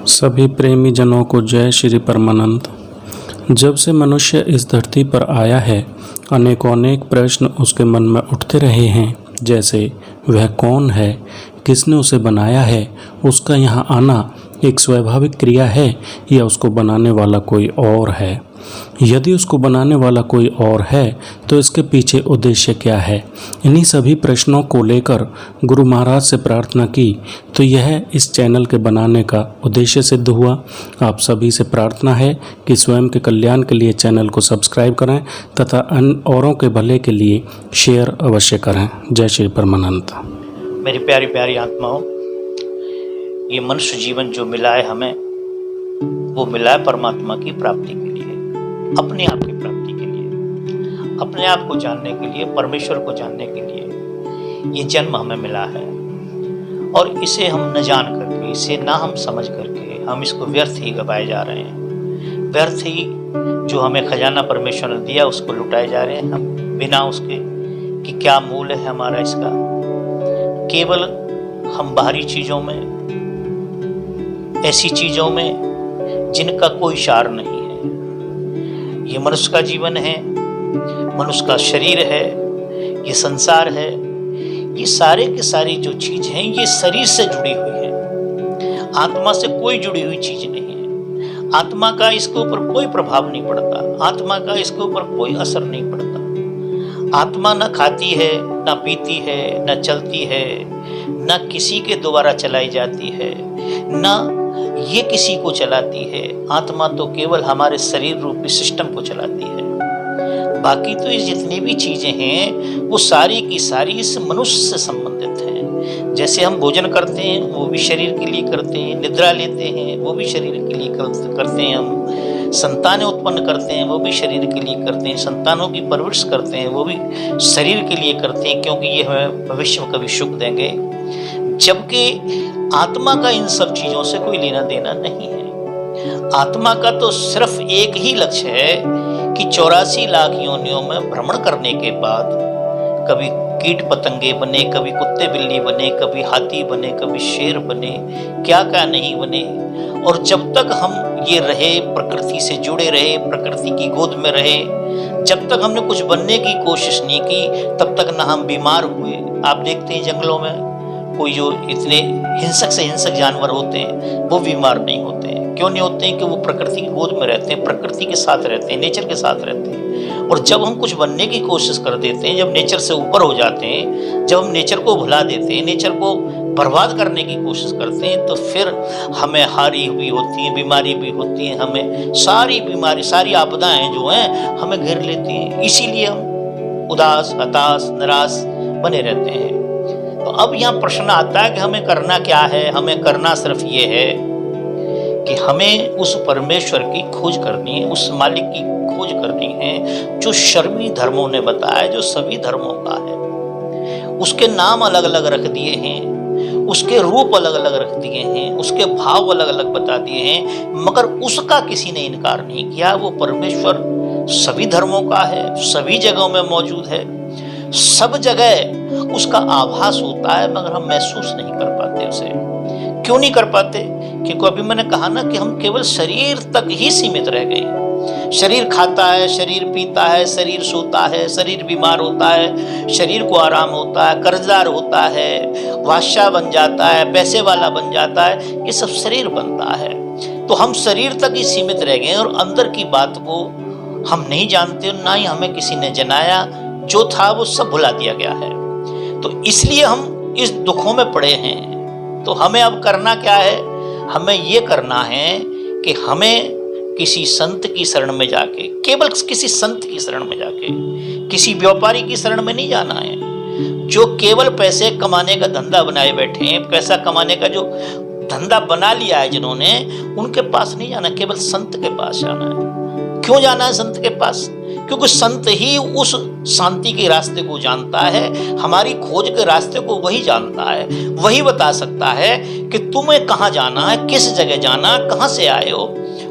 सभी प्रेमी जनों को जय श्री परमानंद। जब से मनुष्य इस धरती पर आया है, अनेक प्रश्न उसके मन में उठते रहे हैं। जैसे वह कौन है, किसने उसे बनाया है, उसका यहाँ आना एक स्वाभाविक क्रिया है या उसको बनाने वाला कोई और है। यदि उसको बनाने वाला कोई और है तो इसके पीछे उद्देश्य क्या है। इन्हीं सभी प्रश्नों को लेकर गुरु महाराज से प्रार्थना की तो यह इस चैनल के बनाने का उद्देश्य सिद्ध हुआ। आप सभी से प्रार्थना है कि स्वयं के कल्याण के लिए चैनल को सब्सक्राइब करें तथा अन्य औरों के भले के लिए शेयर अवश्य करें। जय श्री परमानंद। मेरी प्यारी प्यारी आत्माओं, ये मनुष्य जीवन जो मिला है हमें, वो मिला है परमात्मा की प्राप्ति के लिए, अपने आप की प्राप्ति के लिए, अपने आप को जानने के लिए, परमेश्वर को जानने के लिए ये जन्म हमें मिला है। और इसे हम न जान करके, इसे ना हम समझ करके हम इसको व्यर्थ ही गवाए जा रहे हैं। व्यर्थ ही जो हमें खजाना परमेश्वर ने दिया उसको लुटाए जा रहे हैं हम, बिना उसके कि क्या मूल्य है हमारा इसका। केवल हम बाहरी चीज़ों में, ऐसी चीज़ों में जिनका कोई सार नहीं है। ये मनुष्य का जीवन है, मनुष्य का शरीर है, ये संसार है, ये सारे के सारी जो चीज़ हैं ये शरीर से जुड़ी हुई है। आत्मा से कोई जुड़ी हुई चीज़ नहीं है। आत्मा का इसके ऊपर कोई प्रभाव नहीं पड़ता, आत्मा का इसके ऊपर कोई असर नहीं पड़ता। आत्मा न खाती है, न पीती है, न चलती है, न किसी के द्वारा चलाई जाती है, न ये किसी को चलाती है। आत्मा तो केवल हमारे शरीर रूपी सिस्टम को चलाती है। बाकी तो ये जितनी भी चीजें हैं वो सारी की सारी इस मनुष्य से संबंधित हैं। जैसे हम भोजन करते हैं वो भी शरीर के लिए करते हैं, निद्रा लेते हैं वो भी शरीर के लिए करते हैं, हम संतानें उत्पन्न करते हैं वो भी शरीर के लिए करते हैं, संतानों की परवरिश करते हैं वो भी शरीर के लिए करते हैं, क्योंकि ये हमें भविष्य में कभी सुख देंगे। जबकि आत्मा का इन सब चीजों से कोई लेना देना नहीं है। आत्मा का तो सिर्फ एक ही लक्ष्य है कि 84 लाख योनियों में भ्रमण करने के बाद कभी कीट पतंगे बने, कभी कुत्ते बिल्ली बने, कभी हाथी बने, कभी शेर बने, क्या क्या नहीं बने। और जब तक हम ये रहे, प्रकृति से जुड़े रहे, प्रकृति की गोद में रहे, जब तक हमने कुछ बनने की कोशिश नहीं की तब तक ना हम बीमार हुए। आप देखते हैं जंगलों में कोई जो इतने हिंसक से हिंसक जानवर होते हैं वो बीमार नहीं होते हैं। क्यों नहीं होते हैं? कि वो प्रकृति की गोद में रहते हैं, प्रकृति के साथ रहते हैं, नेचर के साथ रहते हैं। और जब हम कुछ बनने की कोशिश कर देते हैं, जब नेचर से ऊपर हो जाते हैं, जब हम नेचर को भुला देते हैं, नेचर को बर्बाद करने की कोशिश करते हैं, तो फिर हमें हारी हुई होती है, बीमारी भी होती है, हमें सारी बीमारी, सारी आपदाएं जो हैं हमें घेर लेती हैं। इसीलिए हम उदास, हताश, निराश बने रहते हैं। तो अब यहाँ प्रश्न आता है कि हमें करना क्या है। हमें करना सिर्फ ये है कि हमें उस परमेश्वर की खोज करनी है, उस मालिक की खोज करनी है जो सर्वी धर्मों ने बताया, जो सभी धर्मों का है। उसके नाम अलग अलग रख दिए हैं, उसके रूप अलग अलग रख दिए हैं, उसके भाव अलग अलग बता दिए हैं, मगर उसका किसी ने इनकार नहीं किया। वो परमेश्वर सभी धर्मों का है, सभी जगहों में मौजूद है, सब जगह उसका आभास होता है, मगर हम महसूस नहीं कर पाते उसे। क्यों नहीं कर पाते? क्योंकि अभी मैंने कहा ना कि हम केवल शरीर तक ही सीमित रह गए। शरीर खाता है, शरीर पीता है, शरीर सोता है, शरीर बीमार होता है, शरीर को आराम होता है, कर्जदार होता है, बादशाह बन जाता है, पैसे वाला बन जाता है, ये सब शरीर बनता है। तो हम शरीर तक ही सीमित रह गए और अंदर की बात को हम नहीं जानते, ना ही हमें किसी ने जनाया। जो था वो सब भुला दिया गया है। तो इसलिए हम इस दुखों में पड़े हैं। तो हमें अब करना क्या है? हमें ये करना है कि हमें किसी संत की शरण में जाके, केवल किसी संत की शरण में जाके, किसी व्यापारी की शरण में नहीं जाना है जो केवल पैसे कमाने का धंधा बनाए बैठे हैं। पैसा कमाने का जो धंधा बना लिया है जिन्होंने, उनके पास नहीं जाना, केवल संत के पास जाना है। क्यों जाना है संत के पास? क्योंकि संत ही उस शांति के रास्ते को जानता है, हमारी खोज के रास्ते को वही जानता है। वही बता सकता है कि तुम्हें कहाँ जाना है, किस जगह जाना, कहाँ से आए हो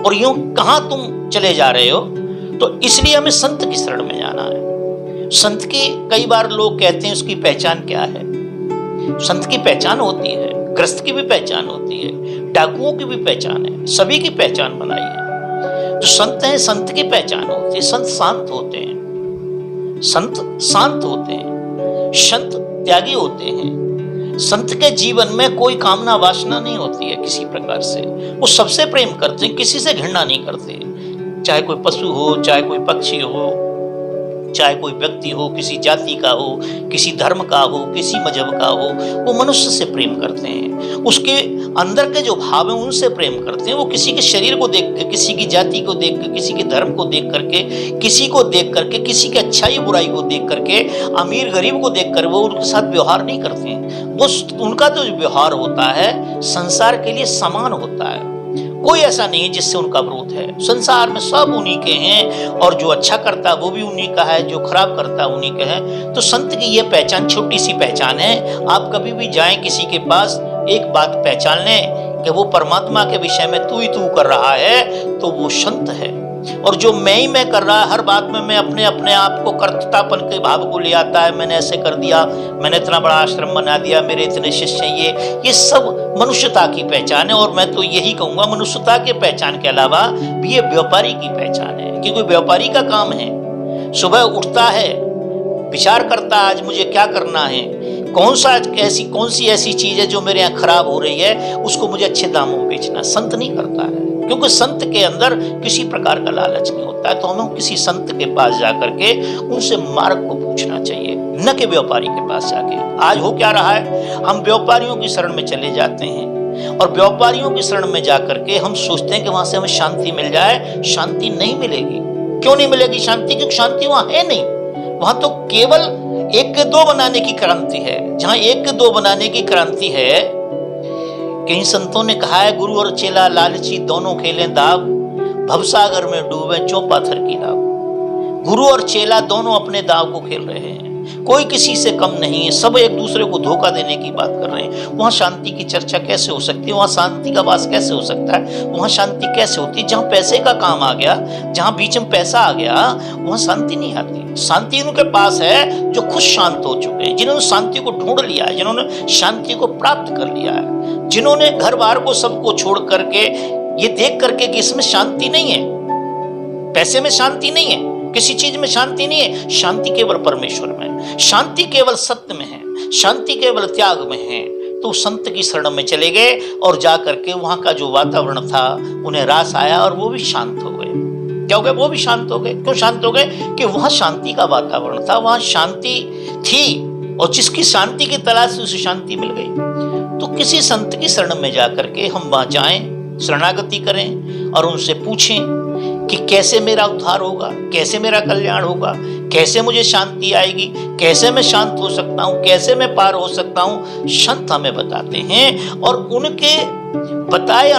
और यूं कहाँ तुम चले जा रहे हो। तो इसलिए हमें संत की शरण में जाना है। संत की कई बार लोग कहते हैं उसकी पहचान क्या है। संत की पहचान होती है ग्रस्त की भी पहचान होती है, डाकुओं की भी पहचान है, सभी की पहचान बनाई है। जो संत हैं, संत की पहचान होती है। संत शांत होते हैं, संत शांत होते हैं, संत त्यागी होते हैं। संत के जीवन में कोई कामना वासना नहीं होती है किसी प्रकार से। वो सबसे प्रेम करते हैं, किसी से घृणा नहीं करते, चाहे कोई पशु हो, चाहे कोई पक्षी हो, चाहे कोई व्यक्ति हो, किसी जाति का हो, किसी धर्म का हो, किसी मजहब का हो, वो मनुष्य से प्रेम करते हैं। उसके अंदर के जो भाव हैं उनसे प्रेम करते हैं। वो किसी के शरीर को देख कर, किसी की जाति को देख कर, किसी के धर्म को देख करके, किसी को देख करके, किसी की अच्छाई बुराई को देख करके, अमीर गरीब को देख कर वो उनके साथ व्यवहार नहीं करते हैं। वो उनका जो व्यवहार होता है संसार के लिए समान होता है। कोई ऐसा नहीं जिससे उनका विरोध है। संसार में सब उन्हीं के हैं, और जो अच्छा करता है वो भी उन्हीं का है, जो खराब करता है उन्हीं का है। तो संत की ये पहचान छोटी सी पहचान है। आप कभी भी जाएं किसी के पास, एक बात पहचान लें कि वो परमात्मा के विषय में तू ही तू कर रहा है, तो वो संत है। और जो मैं ही मैं कर रहा है, हर बात में मैं अपने आप को कर्तापन के भाव को ले आता है। मैंने ऐसे कर दिया, मैंने इतना बड़ा आश्रम बना दिया, मेरे इतने शिष्य हैं, ये सब मनुष्यता की पहचान है। और मैं तो यही कहूंगा, मनुष्यता के पहचान के अलावा भी ये व्यापारी की पहचान है। क्योंकि व्यापारी का काम है, सुबह उठता है, विचार करता है आज मुझे क्या करना है, कौन सी ऐसी चीज है जो मेरे यहाँ खराब हो रही है, उसको मुझे अच्छे दामों में बेचना। संत नहीं करता है, क्योंकि संत के अंदर किसी प्रकार का लालच नहीं होता है। तो हमें किसी संत के पास जाकर के उनसे मार्ग को पूछना चाहिए, न कि व्यापारी के पास जाके। आज हो क्या रहा है, हम व्यापारियों की शरण में चले जाते हैं, और व्यापारियों की शरण में जाकर के हम सोचते हैं कि वहां से हमें शांति मिल जाए। शांति नहीं मिलेगी। क्यों नहीं मिलेगी शांति? क्योंकि शांति वहां है नहीं। वहां तो केवल एक के दो बनाने की क्रांति है। जहां एक के दो बनाने की क्रांति है, कई संतों ने कहा है, गुरु और चेला लालची दोनों खेलें दाव, भवसागर में डूबे चो पाथर की नाव। गुरु और चेला दोनों अपने दाव को खेल रहे हैं, कोई किसी से कम नहीं है, सब एक दूसरे को धोखा देने की बात कर रहे हैं। वहां शांति की चर्चा कैसे हो सकती है? वहां शांति का वास कैसे हो सकता है? वहां शांति कैसे होती है? जहां पैसे का काम आ गया, जहां बीच में पैसा आ गया, वहां शांति नहीं आती। शांति उनके पास है जो खुद शांत हो चुके हैं, जिन्होंने शांति को ढूंढ लिया है, जिन्होंने शांति को प्राप्त कर लिया है, जिन्होंने घर बार को सबको छोड़ करके ये देख करके कि इसमें शांति नहीं है, पैसे में शांति नहीं है, किसी चीज में शांति नहीं है। शांति केवल परमेश्वर में, शांति केवल सत्य में है, शांति केवल त्याग में है। तो संत की शरण में चले गए और जा करके वहां का जो वातावरण था उन्हें रास आया, और वो भी शांत हो गए। क्या हो गए? वो भी शांत हो गए। क्यों शांत हो गए? कि वहां शांति का वातावरण था, वहां शांति थी, और जिसकी शांति की तलाश से उसे शांति मिल गई। तो किसी संत की शरण में जाकर के हम वहां जाएं, शरणागति करें और उनसे पूछें कि कैसे मेरा उद्धार होगा, कैसे मेरा कल्याण होगा, कैसे मुझे शांति आएगी, कैसे मैं शांत हो सकता हूँ, कैसे मैं पार हो सकता हूँ। संत हमें बताते हैं, और उनके बताए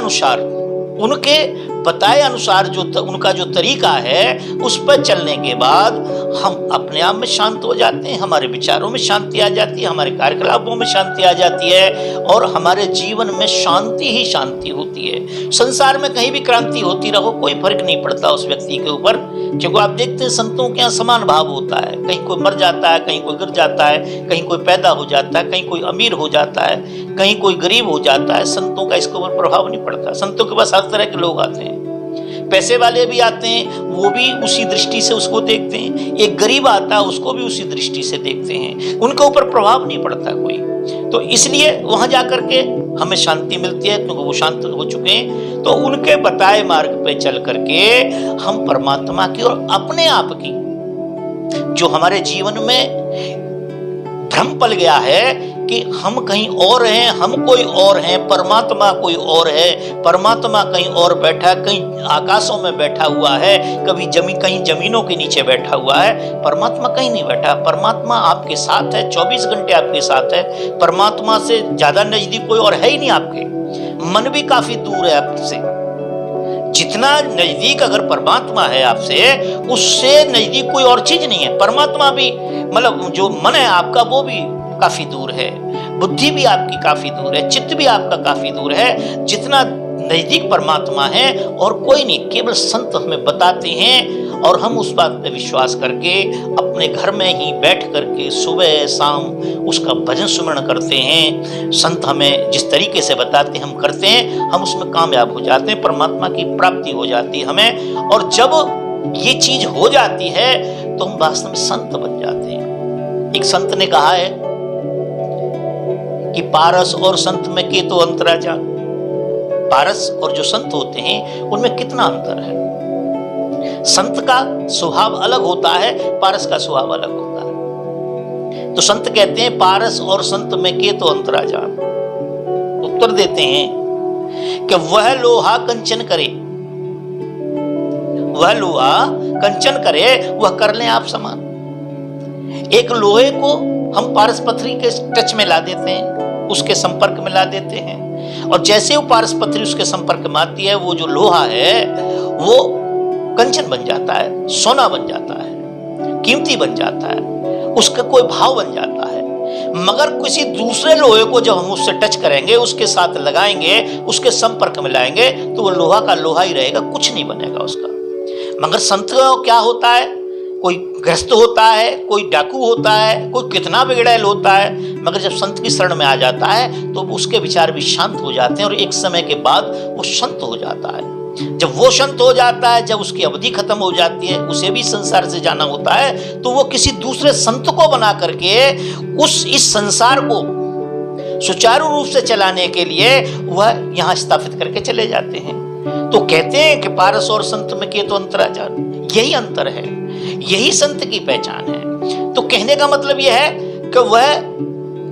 अनुसार जो उनका जो तरीका है, उस पर चलने के बाद हम अपने आप में शांत हो जाते हैं, हमारे विचारों में शांति आ जाती है, हमारे कार्यकलापों में शांति आ जाती है, और हमारे जीवन में शांति ही शांति होती है। संसार में कहीं भी क्रांति होती रहो, कोई फर्क नहीं पड़ता उस व्यक्ति के ऊपर, क्योंकि आप देखते हैं संतों के यहाँ समान भाव होता है। कहीं कोई मर जाता है, कहीं कोई गिर जाता है, कहीं कोई पैदा हो जाता है, कहीं कोई अमीर हो जाता है, कहीं कोई गरीब हो जाता है। संतों का इसके ऊपर प्रभाव नहीं पड़ता। संतों के पास हर तरह के लोग आते हैं, पैसे वाले भी आते हैं, वो भी उसी दृष्टि से उसको देखते हैं, एक गरीब आता है उसको भी उसी दृष्टि से देखते हैं, उनके ऊपर प्रभाव नहीं पड़ता कोई। तो इसलिए वहां जाकर के हमें शांति मिलती है, क्योंकि वो शांत हो चुके हैं। तो उनके बताए मार्ग पे चल करके हम परमात्मा की और अपने आप की, जो हमारे जीवन में भ्रम पल गया है कि हम कहीं और हैं, हम कोई और हैं, परमात्मा कोई और है, परमात्मा कहीं और बैठा, कहीं आकाशों में बैठा हुआ है, कहीं जमीनों के नीचे बैठा हुआ है। परमात्मा कहीं नहीं बैठा, परमात्मा आपके साथ है, 24 घंटे आपके साथ है। परमात्मा से ज्यादा नजदीक कोई और है ही नहीं आपके। मन भी काफी दूर है आपसे, जितना नजदीक अगर परमात्मा है आपसे, उससे नजदीक कोई और चीज नहीं है। परमात्मा भी, मतलब जो मन है आपका, वो भी काफी दूर है, बुद्धि भी आपकी काफी दूर है, चित्त भी आपका काफी दूर है। जितना नजदीक परमात्मा है और कोई नहीं, केवल संत हमें बताते हैं और हम उस बात पे विश्वास करके अपने घर में ही बैठ करके सुबह शाम उसका भजन सुमरण करते हैं, संत हमें जिस तरीके से बताते हैं हम करते हैं, हम उसमें कामयाब हो जाते हैं, परमात्मा की प्राप्ति हो जाती है हमें। और जब ये चीज हो जाती है तो हम वास्तव में संत बन जाते हैं। एक संत ने कहा है कि पारस और संत में के तो अंतरा जा। पारस और जो संत होते हैं उनमें कितना अंतर है। संत का स्वभाव अलग होता है, पारस का स्वभाव अलग होता है। तो संत कहते हैं पारस और संत में के तो अंतरा जा। उत्तर देते हैं कि वह लोहा कंचन करे, वह लोहा कंचन करे, वह कर ले आप समान। एक लोहे को हम पारस पथरी के टच में ला देते हैं, उसके संपर्क में ला देते हैं, और जैसे वो पारस पथरी उसके संपर्क में आती है, वो जो लोहा है वो कंचन बन जाता है, सोना बन जाता है, कीमती बन जाता है, उसका कोई भाव बन जाता है। मगर किसी दूसरे लोहे को जब हम उससे टच करेंगे, उसके साथ लगाएंगे, उसके संपर्क में लाएंगे, तो वो लोहा का लोहा ही रहेगा, कुछ नहीं बनेगा उसका। मगर संत क्या होता है, कोई ग्रस्त होता है, कोई डाकू होता है, कोई कितना बिगड़ैल होता है, मगर जब संत की शरण में आ जाता है तो उसके विचार भी शांत हो जाते हैं और एक समय के बाद वो संत हो जाता है। जब वो संत हो जाता है, जब उसकी अवधि खत्म हो जाती है, उसे भी संसार से जाना होता है, तो वो किसी दूसरे संत को बना करके इस संसार को सुचारू रूप से चलाने के लिए वह यहाँ स्थापित करके चले जाते हैं। तो कहते हैं कि पारस और संत में के तो अंतरा जा। यही अंतर है, यही संत की पहचान है। तो कहने का मतलब यह है कि वह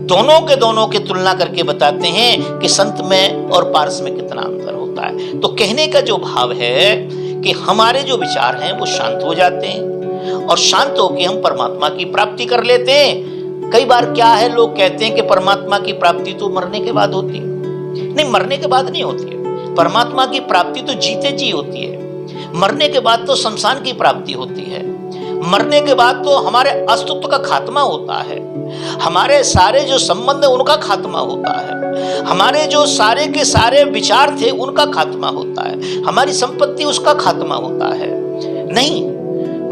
दोनों के तुलना करके बताते हैं कि संत में और पारस में कितना अंतर होता है। तो कहने का जो भाव है कि हमारे जो विचार हैं वो शांत हो जाते हैं और शांत होकर हम परमात्मा की प्राप्ति कर लेते हैं। कई बार क्या है, लोग कहते हैं कि परमात्मा की प्राप्ति तो मरने के बाद होती है। नहीं, मरने के बाद नहीं होती है। परमात्मा की प्राप्ति तो जीते जी होती है। मरने के बाद तो शमशान की प्राप्ति होती है। मरने के बाद तो हमारे अस्तित्व का खात्मा होता है, हमारे सारे जो संबंध है उनका खात्मा होता है, हमारे जो सारे के सारे विचार थे उनका खात्मा होता है, हमारी संपत्ति उसका खात्मा होता है। नहीं,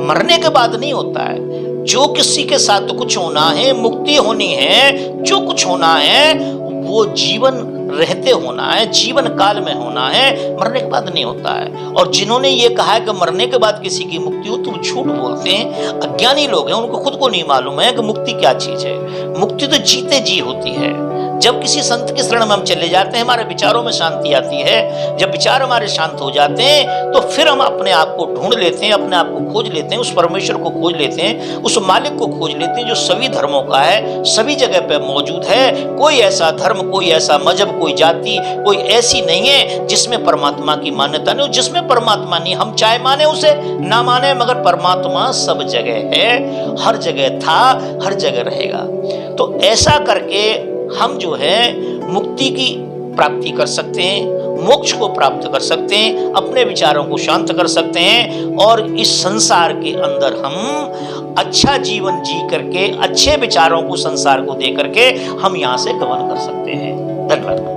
मरने के बाद नहीं होता है। जो किसी के साथ कुछ होना है, मुक्ति होनी है, जो कुछ होना है वो जीवन रहते होना है, जीवन काल में होना है, मरने के बाद नहीं होता है। और जिन्होंने ये कहा है कि मरने के बाद किसी की मुक्ति हो, तो वो झूठ बोलते हैं, अज्ञानी लोग हैं, उनको खुद को नहीं मालूम है कि मुक्ति क्या चीज है। मुक्ति तो जीते जी होती है। जब किसी संत की शरण में हम चले जाते हैं, हमारे विचारों में शांति आती है। जब विचार हमारे शांत हो जाते हैं तो फिर हम अपने आप को ढूंढ लेते हैं, अपने आप को खोज लेते हैं, उस परमेश्वर को खोज लेते हैं, उस मालिक को खोज लेते हैं जो सभी धर्मों का है, सभी जगह पे मौजूद है। कोई ऐसा धर्म, कोई ऐसा मजहब, कोई जाति, कोई ऐसी नहीं है जिसमें परमात्मा की मान्यता नहीं हो, जिसमें परमात्मा नहीं। हम चाहे माने उसे, ना माने, मगर परमात्मा सब जगह है, हर जगह था, हर जगह रहेगा। तो ऐसा करके हम जो है मुक्ति की प्राप्ति कर सकते हैं, मोक्ष को प्राप्त कर सकते हैं, अपने विचारों को शांत कर सकते हैं और इस संसार के अंदर हम अच्छा जीवन जी करके, अच्छे विचारों को संसार को दे करके हम यहाँ से गमन कर सकते हैं। धन्यवाद।